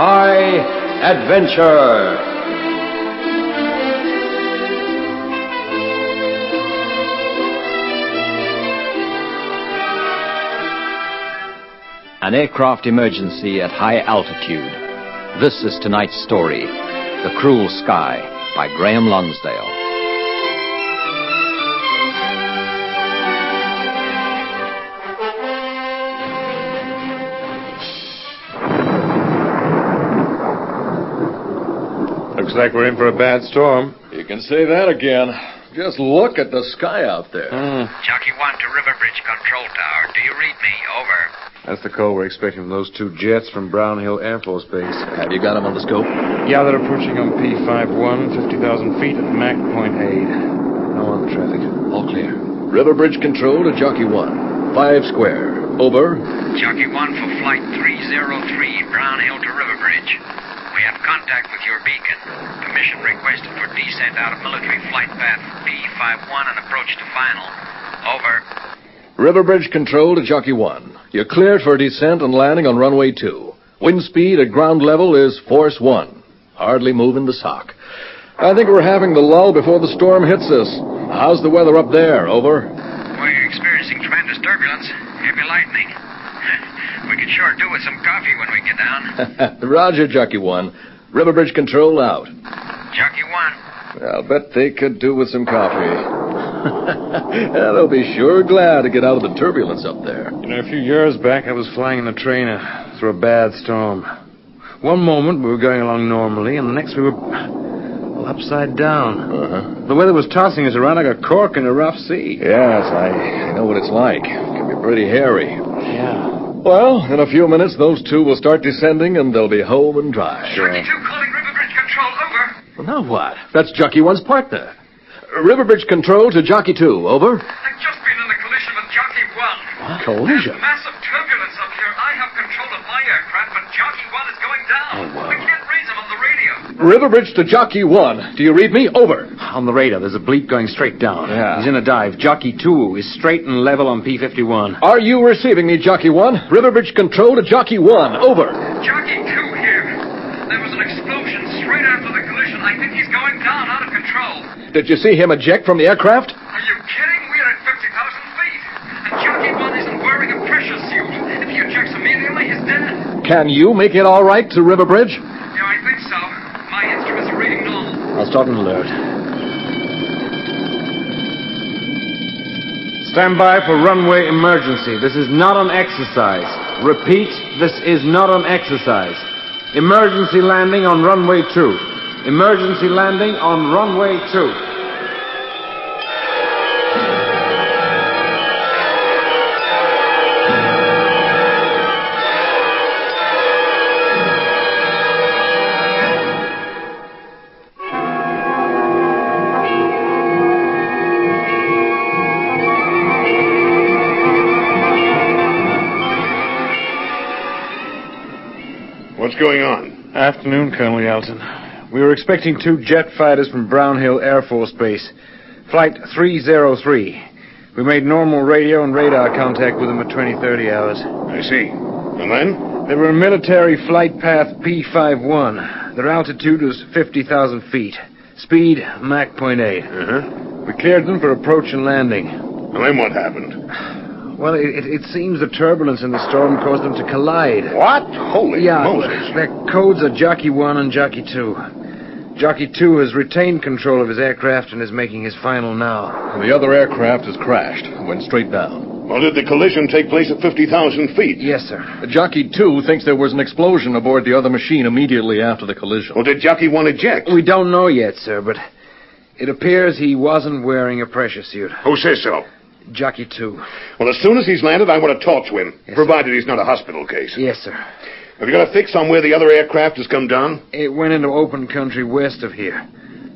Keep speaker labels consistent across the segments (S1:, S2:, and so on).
S1: High Adventure. An aircraft emergency at high altitude. This is tonight's story, The Cruel Sky, by Graham Lonsdale.
S2: Looks like we're in for a bad storm.
S3: You can say that again. Just look at the sky out there.
S4: Jockey 1 to Riverbridge Control Tower. Do you read me? Over.
S2: That's the call we're expecting from those two jets from Brown Hill Air Force Base.
S3: Have you got them on the scope?
S2: Yeah, they're approaching on P51, 50,000 feet at Mach .8. No other traffic.
S3: All clear. Riverbridge Control to Jockey 1. 5 square. Over.
S4: Jockey 1 for Flight 303, Brown Hill to Riverbridge. We have contact with your beacon. Permission requested for descent out of military flight path P51 and approach to final. Over.
S3: Riverbridge Control to Jockey 1. You're cleared for descent and landing on runway 2. Wind speed at ground level is force 1. Hardly moving the sock. I think we're having the lull before the storm hits us. How's the weather up there? Over.
S4: We're experiencing tremendous turbulence. Heavy lightning. We could sure do with some coffee when we get down.
S3: Roger, Jockey 1. Riverbridge Control out.
S4: Jockey 1.
S3: I'll bet they could do with some coffee. They'll be sure glad to get out of the turbulence up there.
S2: You know, a few years back, I was flying in a trainer through a bad storm. One moment, we were going along normally, and the next we were upside down. The weather was tossing us around like a cork in a rough sea.
S3: Yes, I know what it's like. It can be pretty hairy.
S2: Yeah.
S3: Well, in a few minutes, those two will start descending, and they'll be home and dry.
S4: Jockey 2 calling Riverbridge Control. Over.
S3: Well, now what? That's Jockey 1's partner. Riverbridge Control to Jockey 2. Over.
S4: I've just been in a collision with Jockey 1.
S3: What? Collision?
S4: There's massive turbulence up here. I have control of my aircraft, but Jockey 1 is going down.
S3: Oh, wow.
S4: We can't raise him on the radio.
S3: Riverbridge to Jockey 1. Do you read me? Over.
S2: On the radar, there's a bleep going straight down.
S3: Yeah.
S2: He's in a dive. Jockey 2 is straight and level on P51.
S3: Are you receiving me, Jockey 1? Riverbridge Control to Jockey 1. Over.
S4: Jockey 2 here. There was an explosion straight after the collision. I think he's going down, out of control.
S3: Did you see him eject from the aircraft?
S4: Are you kidding? We're at 50,000 feet. And Jockey 1 isn't wearing a pressure suit. If he ejects immediately, he's dead.
S3: Can you make it all right to Riverbridge?
S4: Yeah, I think so. My instruments are reading normal.
S3: I'll start an alert.
S2: Stand by for runway emergency. This is not an exercise. Repeat, this is not an exercise. Emergency landing on runway 2. Emergency landing on runway 2.
S5: What's going on?
S2: Afternoon, Colonel Yelton. We were expecting two jet fighters from Brown Hill Air Force Base. Flight 303. We made normal radio and radar contact with them at 20:30 hours.
S5: I see. And then?
S2: They were in military flight path P51. Their altitude was 50,000 feet. Speed, Mach .8. We cleared them for approach and landing.
S5: And then what happened?
S2: Well, it seems the turbulence in the storm caused them to collide.
S5: What? Holy Moses.
S2: Their codes are Jockey 1 and Jockey 2. Jockey 2 has retained control of his aircraft and is making his final now.
S3: The other aircraft has crashed. Went straight down.
S5: Well, did the collision take place at 50,000 feet?
S2: Yes, sir.
S3: Jockey 2 thinks there was an explosion aboard the other machine immediately after the collision.
S5: Well, did Jockey 1 eject?
S2: We don't know yet, sir, but it appears he wasn't wearing a pressure suit.
S5: Who says so?
S2: Jockey 2.
S5: Well, as soon as he's landed, I want to talk to him,
S2: Yes,
S5: provided he's not a hospital case.
S2: Yes, sir.
S5: Have you got a fix on where the other aircraft has come down?
S2: It went into open country west of here.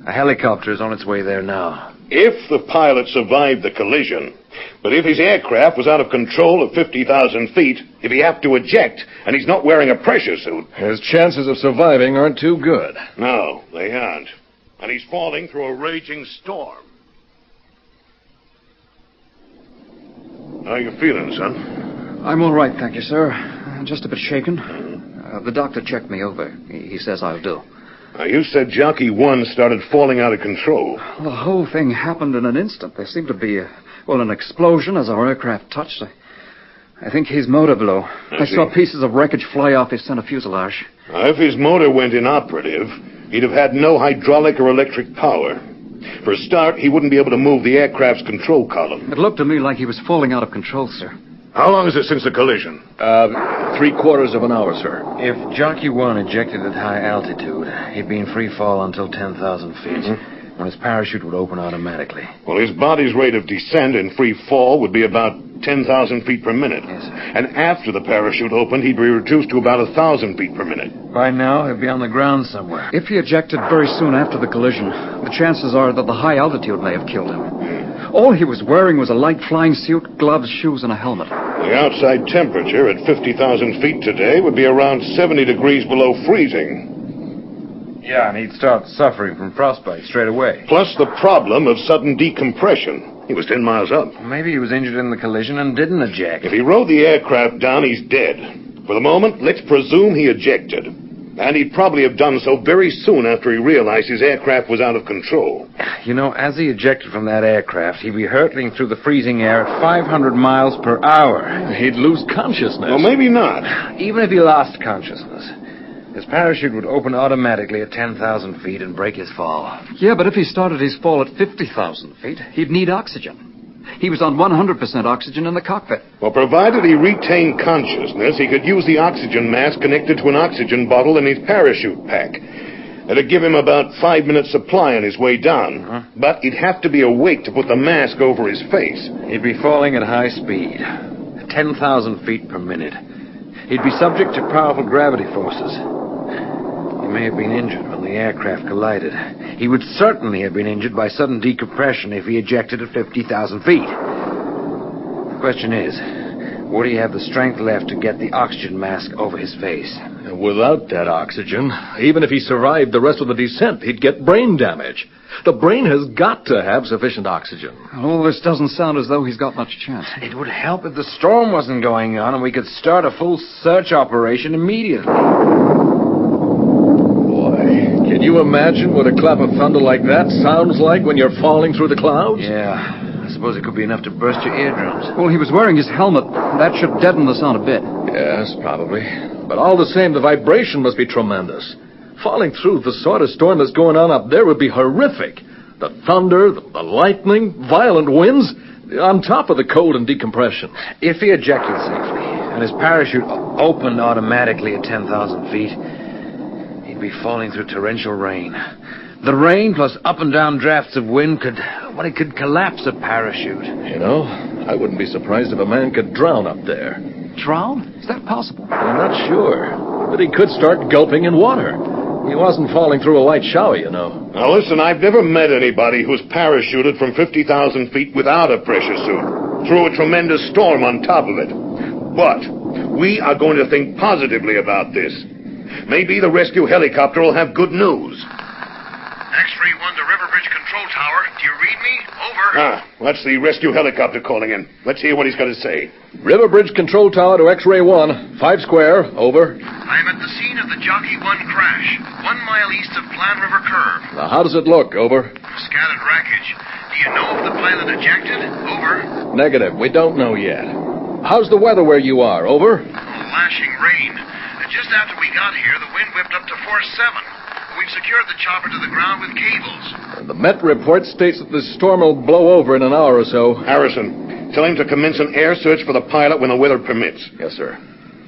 S2: A helicopter is on its way there now.
S5: If the pilot survived the collision, but if his aircraft was out of control at 50,000 feet, if he had to eject, and he's not wearing a pressure suit...
S3: His chances of surviving aren't too good.
S5: No, they aren't. And he's falling through a raging storm. How you feeling, son?
S6: I'm all right, thank you, sir. Just a bit shaken. The doctor checked me over. He says I'll do.
S5: Now, you said Jockey 1 started falling out of control.
S6: The whole thing happened in an instant. There seemed to be, an explosion as our aircraft touched. I think his motor blew. I saw pieces of wreckage fly off his center fuselage.
S5: Now, if his motor went inoperative, he'd have had no hydraulic or electric power. For a start, he wouldn't be able to move the aircraft's control column.
S6: It looked to me like he was falling out of control, sir.
S5: How long is it since the collision?
S3: 3/4 of an hour, sir.
S2: If Jockey 1 ejected at high altitude, he'd be in free fall until 10,000 feet, when his parachute would open automatically.
S5: Well, his body's rate of descent in free fall would be about 10,000 feet per minute.
S2: Yes, sir.
S5: And after the parachute opened, he'd be reduced to about 1,000 feet per minute.
S2: By now, he'd be on the ground somewhere.
S6: If he ejected very soon after the collision, the chances are that the high altitude may have killed him. All he was wearing was a light flying suit, gloves, shoes, and a helmet.
S5: The outside temperature at 50,000 feet today would be around 70 degrees below freezing.
S2: Yeah, and he'd start suffering from frostbite straight away.
S5: Plus the problem of sudden decompression. He was 10 miles up.
S2: Maybe he was injured in the collision and didn't eject.
S5: If he rode the aircraft down, he's dead. For the moment, let's presume he ejected. And he'd probably have done so very soon after he realized his aircraft was out of control.
S2: You know, as he ejected from that aircraft, he'd be hurtling through the freezing air at 500 miles per hour.
S3: He'd lose consciousness.
S5: Well, maybe not.
S2: Even if he lost consciousness, his parachute would open automatically at 10,000 feet and break his fall.
S6: Yeah, but if he started his fall at 50,000 feet, he'd need oxygen. He was on 100% oxygen in the cockpit.
S5: Well, provided he retained consciousness, he could use the oxygen mask connected to an oxygen bottle in his parachute pack. It'd give him about 5 minutes supply on his way down. But he'd have to be awake to put the mask over his face.
S2: He'd be falling at high speed, at 10,000 feet per minute. He'd be subject to powerful gravity forces. He may have been injured when the aircraft collided. He would certainly have been injured by sudden decompression if he ejected at 50,000 feet. The question is, would he have the strength left to get the oxygen mask over his face?
S3: Without that oxygen, even if he survived the rest of the descent, he'd get brain damage. The brain has got to have sufficient oxygen.
S6: All this doesn't sound as though he's got much chance.
S2: It would help if the storm wasn't going on and we could start a full search operation immediately.
S3: Can you imagine what a clap of thunder like that sounds like when you're falling through the clouds?
S2: Yeah, I suppose it could be enough to burst your eardrums.
S6: Well, he was wearing his helmet. That should deaden the sound a bit.
S3: Yes, probably. But all the same, the vibration must be tremendous. Falling through the sort of storm that's going on up there would be horrific. The thunder, the lightning, violent winds, on top of the cold and decompression.
S2: If he ejected safely and his parachute opened automatically at 10,000 feet, he'd be falling through torrential rain. The rain plus up and down drafts of wind could collapse a parachute.
S3: You know, I wouldn't be surprised if a man could drown up there.
S6: Drown? Is that possible?
S3: I'm not sure, but he could start gulping in water. He wasn't falling through a light shower, you know.
S5: Now, listen, I've never met anybody who's parachuted from 50,000 feet without a pressure suit, through a tremendous storm on top of it. But we are going to think positively about this. Maybe the rescue helicopter will have good news.
S4: X-ray 1 to Riverbridge Control Tower. Do you read me? Over.
S5: That's the rescue helicopter calling in. Let's hear what he's got to say.
S3: Riverbridge Control Tower to X-ray 1, 5 square, over.
S4: I am at the scene of the Jockey 1 crash, 1 mile east of Plan River Curve.
S3: Now, how does it look, over?
S4: Scattered wreckage. Do you know if the pilot ejected? Over.
S3: Negative, we don't know yet. How's the weather where you are, over?
S4: Lashing rain. Just after we got here, the wind whipped up to force 7. We've secured the chopper to the ground with cables.
S3: The Met report states that the storm will blow over in an hour or so.
S5: Harrison, tell him to commence an air search for the pilot when the weather permits.
S3: Yes, sir.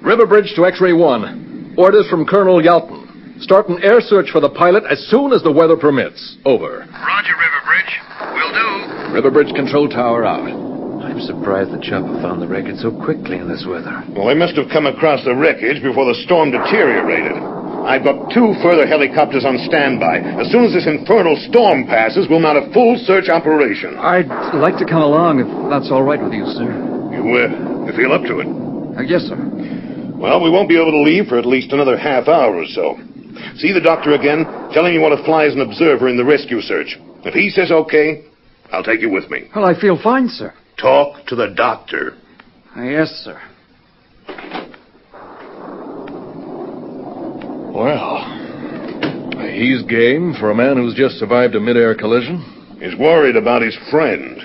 S3: Riverbridge to X-ray 1. Orders from Colonel Yalton. Start an air search for the pilot as soon as the weather permits. Over.
S4: Roger, Riverbridge. Will do.
S3: Riverbridge Control Tower out.
S2: I'm surprised the chopper found the wreckage so quickly in this weather.
S5: Well, they must have come across the wreckage before the storm deteriorated. I've got 2 further helicopters on standby. As soon as this infernal storm passes, we'll mount a full search operation.
S6: I'd like to come along if that's all right with you, sir.
S5: You feel up to it?
S6: Yes, sir.
S5: Well, we won't be able to leave for at least another half hour or so. See the doctor again. Tell him you want to fly as an observer in the rescue search. If he says okay, I'll take you with me.
S6: Well, I feel fine, sir.
S5: Talk to the doctor.
S6: Yes, sir.
S3: Well, he's game for a man who's just survived a mid-air collision.
S5: He's worried about his friend.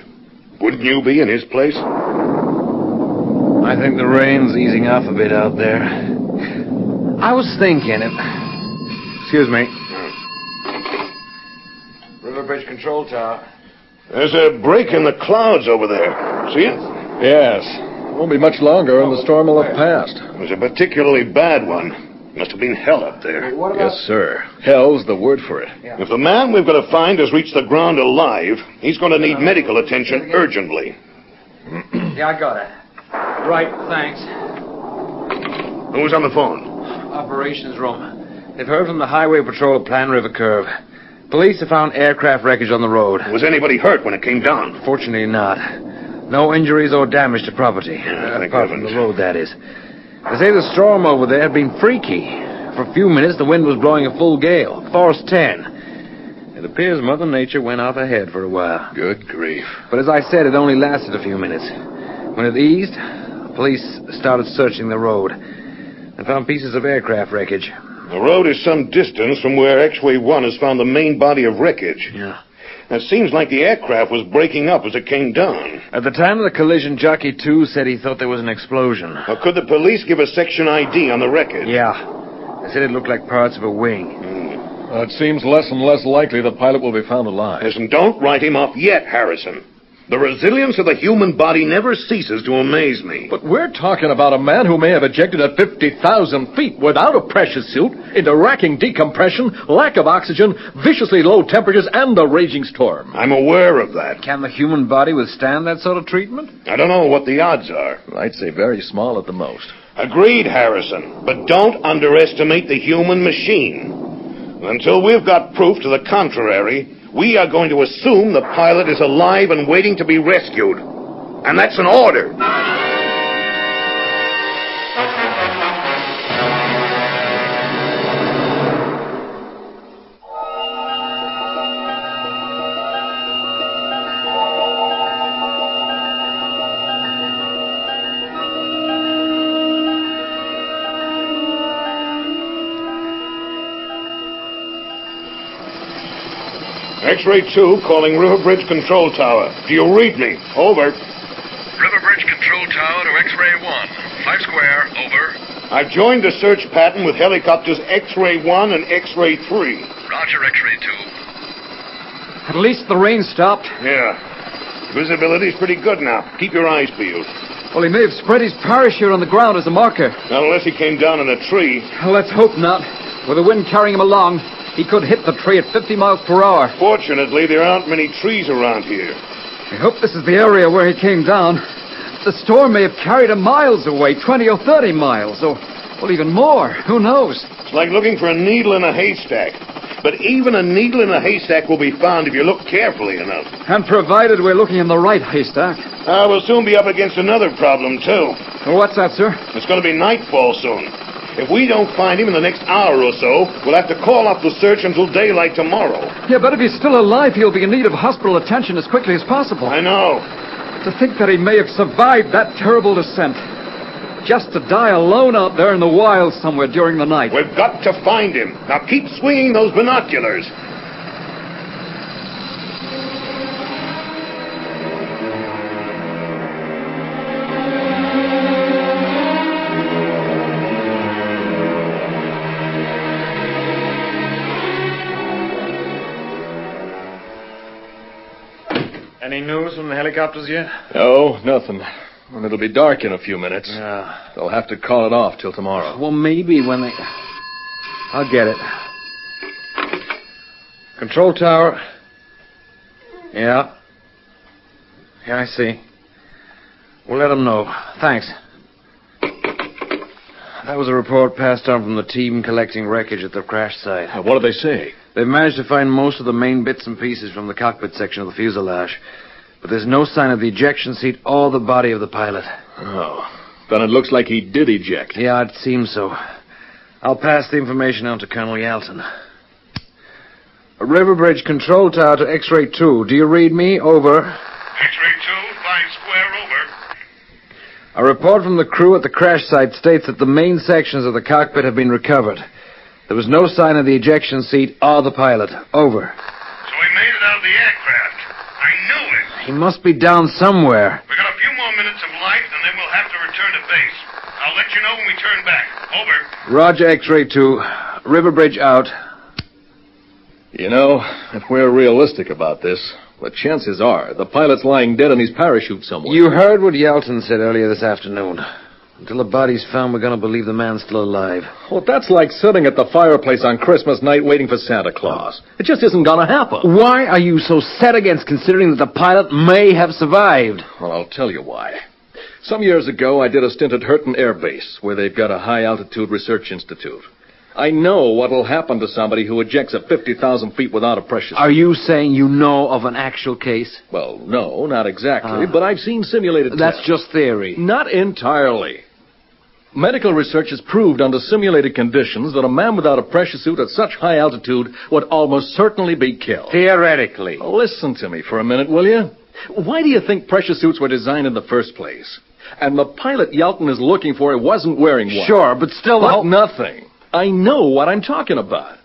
S5: Wouldn't you be in his place?
S2: I think the rain's easing off a bit out there. I was thinking if... Excuse me. Riverbridge Control Tower.
S5: There's a break in the clouds over there. See it?
S3: Yes. Won't be much longer and the storm will have passed.
S5: It was a particularly bad one. Must have been hell up there.
S3: Yes, sir. Hell's the word for it.
S5: If the man we've got to find has reached the ground alive, he's going to need medical attention urgently.
S2: Yeah, I got it. Right, thanks.
S5: Who's on the phone?
S2: Operations room. They've heard from the Highway Patrol at Plan River Curve. Police have found aircraft wreckage on the road.
S5: Was anybody hurt when it came down?
S2: Fortunately not. No injuries or damage to property.
S5: Thank
S2: Apart from
S5: heavens.
S2: the road, that is. They say the storm over there had been freaky. For a few minutes, the wind was blowing a full gale, force 10. It appears Mother Nature went off ahead for a while.
S3: Good grief.
S2: But as I said, it only lasted a few minutes. When it eased, police started searching the road. They found pieces of aircraft wreckage.
S5: The road is some distance from where X-Ray 1 has found the main body of wreckage.
S2: Yeah.
S5: It seems like the aircraft was breaking up as it came down.
S2: At the time of the collision, Jockey 2 said he thought there was an explosion.
S5: Or could the police give a section ID on the wreckage?
S2: Yeah. They said it looked like parts of a wing.
S3: It seems less and less likely the pilot will be found alive.
S5: Listen, don't write him off yet, Harrison. The resilience of the human body never ceases to amaze me.
S3: But we're talking about a man who may have ejected at 50,000 feet without a pressure suit into racking decompression, lack of oxygen, viciously low temperatures, and a raging storm.
S5: I'm aware of that.
S2: Can the human body withstand that sort of treatment?
S5: I don't know what the odds are.
S3: I'd say very small at the most.
S5: Agreed, Harrison. But don't underestimate the human machine. Until we've got proof to the contrary, we are going to assume the pilot is alive and waiting to be rescued. And that's an order. X-Ray 2 calling Riverbridge Control Tower. Do you read me? Over.
S7: Riverbridge Control Tower to X-Ray 1. 5 square, over.
S5: I've joined the search pattern with helicopters X-Ray 1 and X-Ray 3.
S7: Roger, X-Ray 2.
S6: At least the rain stopped.
S5: Yeah. Visibility's pretty good now. Keep your eyes peeled.
S6: Well, he may have spread his parachute on the ground as a marker.
S5: Not unless he came down in a tree.
S6: Well, let's hope not. With the wind carrying him along, he could hit the tree at 50 miles per hour.
S5: Fortunately, there aren't many trees around here.
S6: I hope this is the area where he came down. The storm may have carried him miles away, 20 or 30 miles, or well, even more. Who knows?
S5: It's like looking for a needle in a haystack. But even a needle in a haystack will be found if you look carefully enough.
S6: And provided we're looking in the right haystack.
S5: We'll soon be up against another problem, too.
S6: Well, what's that, sir?
S5: It's going to be nightfall soon. If we don't find him in the next hour or so, we'll have to call off the search until daylight tomorrow.
S6: Yeah, but if he's still alive, he'll be in need of hospital attention as quickly as possible.
S5: I know.
S6: To think that he may have survived that terrible descent. Just to die alone out there in the wilds somewhere during the night.
S5: We've got to find him. Now keep swinging those binoculars.
S2: Any news from the helicopters yet?
S3: No, nothing. And it'll be dark in a few minutes.
S2: Yeah.
S3: They'll have to call it off till tomorrow.
S2: Well, maybe when they... I'll get it. Control tower. Yeah. Yeah, I see. We'll let them know. Thanks. That was a report passed on from the team collecting wreckage at the crash site.
S3: What do they say?
S2: They've managed to find most of the main bits and pieces from the cockpit section of the fuselage. But there's no sign of the ejection seat or the body of the pilot.
S3: Oh. Then it looks like he did eject.
S2: Yeah, it seems so. I'll pass the information on to Colonel Yalton. Riverbridge Control Tower to X-Ray 2. Do you read me? Over.
S7: X-Ray 2, 5 square, over.
S2: A report from the crew at the crash site states that the main sections of the cockpit have been recovered. There was no sign of the ejection seat or the pilot. Over.
S5: So he made it out of the aircraft. I knew it.
S2: He must be down somewhere.
S5: We got a few more minutes of light, and then we'll have to return to base. I'll let you know when we turn back. Over.
S2: Roger, X-ray 2. River Bridge out.
S3: You know, if we're realistic about this, the chances are the pilot's lying dead in his parachute somewhere.
S2: You heard what Yelton said earlier this afternoon. Until the body's found, we're going to believe the man's still alive.
S3: Well, that's like sitting at the fireplace on Christmas night waiting for Santa Claus. It just isn't going to happen.
S2: Why are you so set against considering that the pilot may have survived?
S3: Well, I'll tell you why. Some years ago, I did a stint at Hurton Air Base, where they've got a high-altitude research institute. I know what'll happen to somebody who ejects at 50,000 feet without a pressure suit.
S2: Are you saying you know of an actual case?
S3: Well, no, not exactly, but I've seen simulated
S2: That's
S3: tests.
S2: just theory.
S3: Not entirely. Medical research has proved under simulated conditions that a man without a pressure suit at such high altitude would almost certainly be killed.
S2: Theoretically.
S3: Listen to me for a minute, will you? Why do you think pressure suits were designed in the first place? And the pilot Yelton is looking for wasn't wearing one.
S2: Sure, but still...
S3: But nothing. I know what I'm talking about.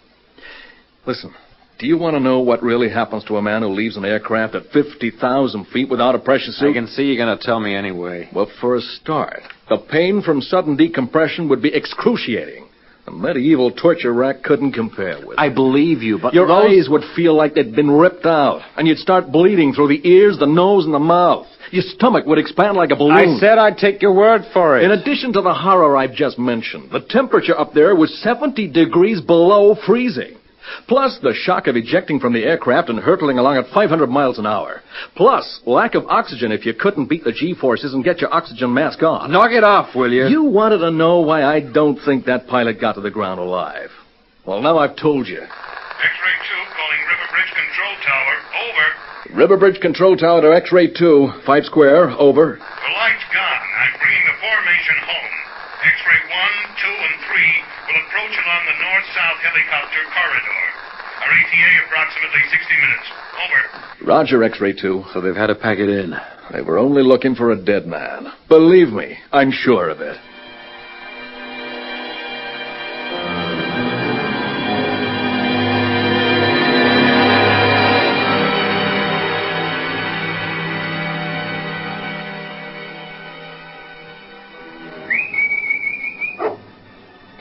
S3: Listen, do you want to know what really happens to a man who leaves an aircraft at 50,000 feet without a pressure suit?
S2: I can see you're going to tell me anyway.
S3: Well, for a start, the pain from sudden decompression would be excruciating. A medieval torture rack couldn't compare with it.
S2: I believe you, but
S3: Your eyes would feel like they'd been ripped out, and you'd start bleeding through the ears, the nose, and the mouth. Your stomach would expand like a balloon.
S2: I said I'd take your word for it.
S3: In addition to the horror I've just mentioned, the temperature up there was 70 degrees below freezing. Plus the shock of ejecting from the aircraft and hurtling along at 500 miles an hour. Plus lack of oxygen if you couldn't beat the G-forces and get your oxygen mask on.
S2: Knock it off, will you?
S3: You wanted to know why I don't think that pilot got to the ground alive. Well, now I've told you.
S5: X-ray 2 calling River Bridge Control Tower. Over.
S3: River Bridge Control Tower to X-ray 2, 5 square, over.
S5: The light's gone. I'm bringing the formation home. X-ray 1, 2, and 3 will approach along the north-south helicopter corridor. Our ETA approximately 60 minutes. Over.
S3: Roger, X-ray 2.
S2: So they've had to pack it in.
S3: They were only looking for a dead man. Believe me, I'm sure of it.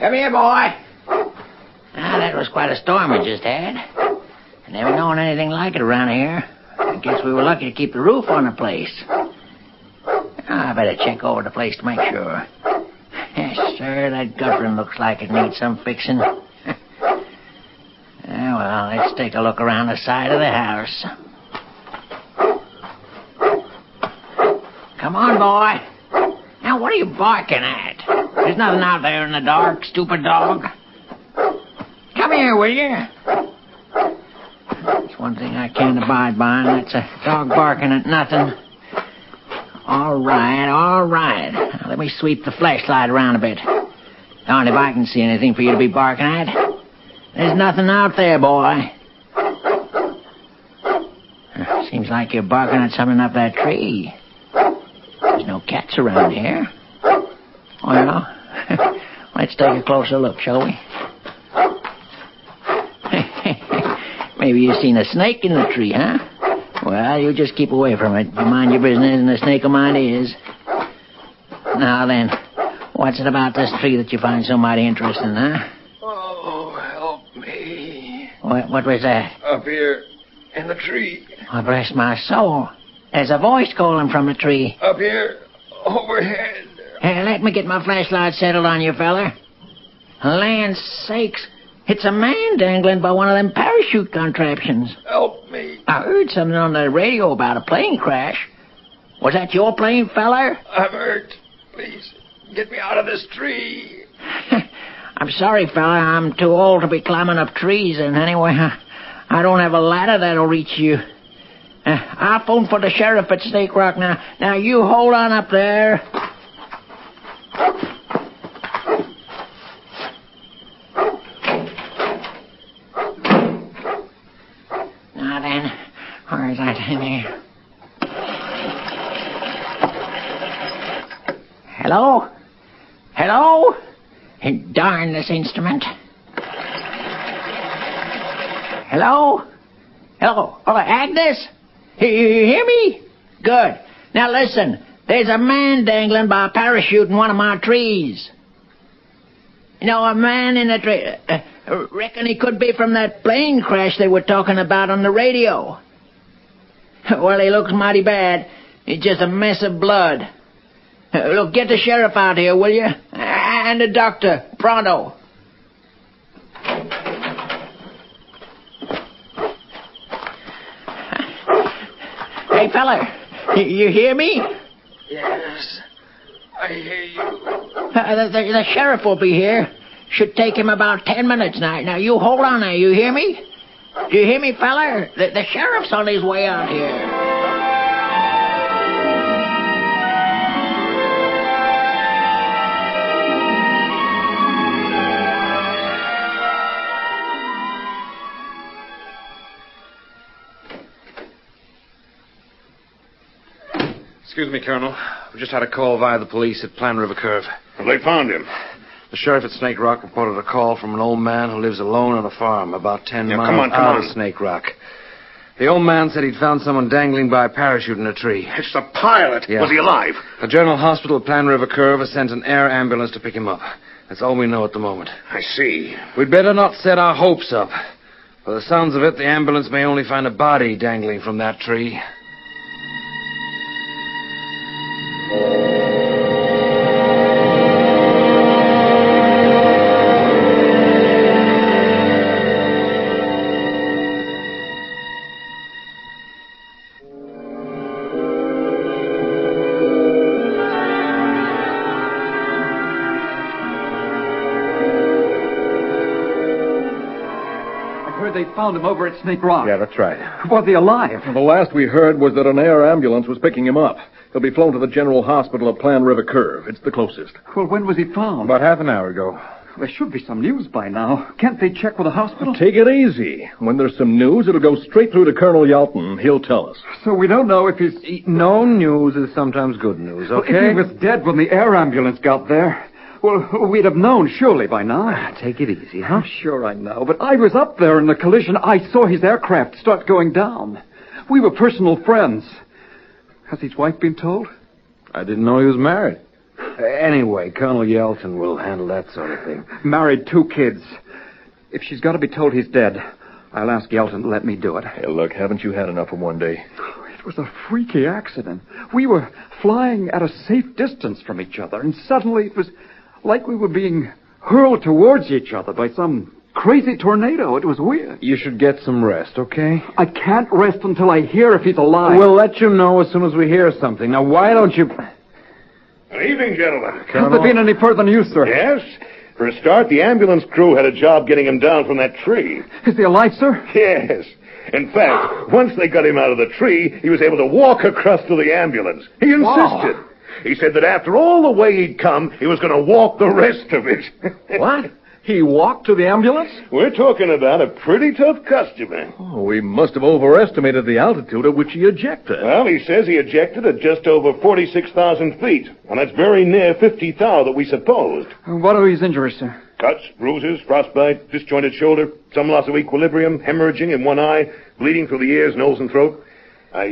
S8: Come here, boy. That was quite a storm we just had. I never known anything like it around here. I guess we were lucky to keep the roof on the place. I better check over the place to make sure. Yes, sir, that guttering looks like it needs some fixing. Well, let's take a look around the side of the house. Come on, boy. Now, what are you barking at? There's nothing out there in the dark, stupid dog. Come here, will you? That's one thing I can't abide by, and that's a dog barking at nothing. All right. Now, let me sweep the flashlight around a bit. Darn if I can see anything for you to be barking at. There's nothing out there, boy. Seems like you're barking at something up that tree. There's no cats around here. Well, let's take a closer look, shall we? Maybe you've seen a snake in the tree, huh? Well, you just keep away from it. You mind your business, and the snake will mind his. Now then, what's it about this tree that you find so mighty interesting, huh?
S3: Oh, help me.
S8: What was that?
S3: Up here in the tree.
S8: Oh, bless my soul. There's a voice calling from the tree.
S3: Up here overhead.
S8: Let me get my flashlight settled on you, feller. Land's sakes. It's a man dangling by one of them parachute contraptions.
S3: Help me.
S8: I heard something on the radio about a plane crash. Was that your plane, feller?
S3: I'm hurt. Please, get me out of this tree.
S8: I'm sorry, fella. I'm too old to be climbing up trees, and anyway, I don't have a ladder that'll reach you. I'll phone for the sheriff at Snake Rock now. Now, you hold on up there. Now then, where is that in there? Hello? Darn this instrument. Hello? Hello? Oh, Agnes? You hear me? Good. Now listen, there's a man dangling by a parachute in one of my trees. You know, a man in a tree. Reckon he could be from that plane crash they were talking about on the radio. Well, he looks mighty bad. He's just a mess of blood. Look, get the sheriff out here, will you? And the doctor, pronto. Hey, feller, you hear me?
S6: Yes, I hear you.
S8: The sheriff will be here. Should take him about 10 minutes now. Now, you hold on there, you hear me? Do you hear me, feller? The sheriff's on his way out here.
S2: Excuse me, Colonel. We just had a call via the police at Plan River Curve.
S5: Well, they found him.
S2: The sheriff at Snake Rock reported a call from an old man who lives alone on a farm about 10 miles
S5: come
S2: out
S5: on.
S2: of Snake Rock. The old man said he'd found someone dangling by a parachute in a tree.
S5: It's the pilot.
S2: Yeah.
S5: Was he alive?
S2: The General Hospital at Plan River Curve has sent an air ambulance to pick him up. That's all we know at the moment.
S5: I see.
S2: We'd better not set our hopes up. By the sounds of it, the ambulance may only find a body dangling from that tree.
S6: They found him over at Snake Rock.
S3: Yeah, that's right.
S6: Was he alive?
S3: The last we heard was that an air ambulance was picking him up. He'll be flown to the General Hospital at Plan River Curve. It's the closest.
S6: Well, when was he found?
S2: About half an hour ago.
S6: There should be some news by now. Can't they check with the hospital?
S3: Take it easy. When there's some news, it'll go straight through to Colonel Yalton. He'll tell us.
S6: So we don't know if he's...
S2: No news is sometimes good news, okay?
S6: Well, if he was dead when the air ambulance got there, well, we'd have known surely by now.
S2: Take it easy, huh?
S6: Sure, I know. But I was up there in the collision. I saw his aircraft start going down. We were personal friends. Has his wife been told?
S2: I didn't know he was married. Anyway, Colonel Yelton will handle that sort of thing.
S6: Married, 2 kids. If she's got to be told he's dead, I'll ask Yelton to let me do it.
S3: Hey, look, haven't you had enough of one day?
S6: It was a freaky accident. We were flying at a safe distance from each other, and suddenly it was like we were being hurled towards each other by some crazy tornado. It was weird.
S2: You should get some rest, okay?
S6: I can't rest until I hear if he's alive.
S2: We'll let you know as soon as we hear something. Now, why don't you...
S5: Good evening, gentlemen.
S6: Has there been any further news, sir?
S5: Yes. For a start, the ambulance crew had a job getting him down from that tree.
S6: Is he alive, sir?
S5: Yes. In fact, once they got him out of the tree, he was able to walk across to the ambulance. He insisted.
S6: Wow.
S5: He said that after all the way he'd come, he was going to walk the rest of it.
S3: What? He walked to the ambulance?
S5: We're talking about a pretty tough customer.
S3: Oh, we must have overestimated the altitude at which he ejected.
S5: Well, he says he ejected at just over 46,000 feet. And that's very near 50 thou that we supposed.
S6: What are his injuries, sir?
S5: Cuts, bruises, frostbite, disjointed shoulder, some loss of equilibrium, hemorrhaging in one eye, bleeding through the ears, nose, and throat. I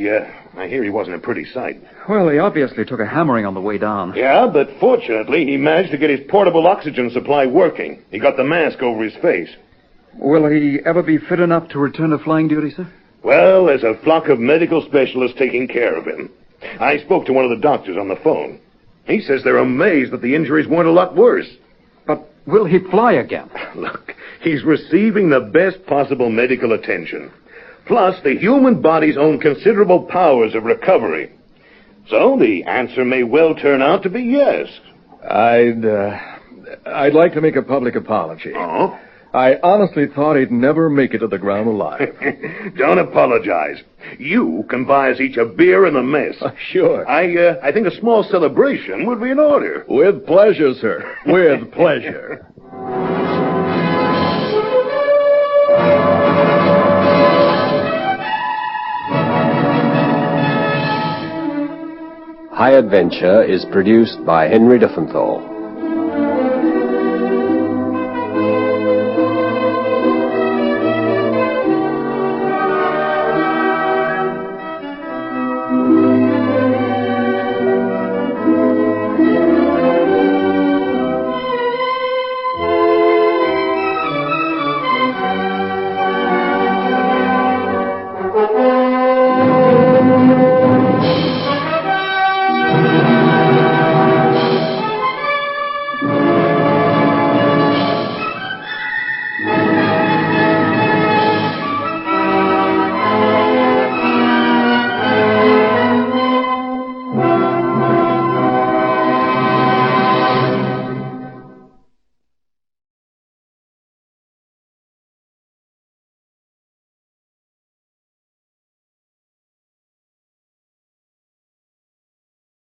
S5: hear he wasn't a pretty sight.
S6: Well, he obviously took a hammering on the way down.
S5: Yeah, but fortunately, he managed to get his portable oxygen supply working. He got the mask over his face.
S6: Will he ever be fit enough to return to flying duty, sir?
S5: Well, there's a flock of medical specialists taking care of him. I spoke to one of the doctors on the phone. He says they're amazed that the injuries weren't a lot worse.
S6: But will he fly again?
S5: Look, he's receiving the best possible medical attention. Plus, the human body's own considerable powers of recovery. So, the answer may well turn out to be yes.
S3: I'd like to make a public apology.
S5: Oh?
S3: I honestly thought he'd never make it to the ground alive.
S5: Don't apologize. You can buy us each a beer and a mess.
S3: Sure.
S5: I think a small celebration would be in order.
S3: With pleasure, sir. With pleasure.
S1: High Adventure is produced by Henry Diffenthal.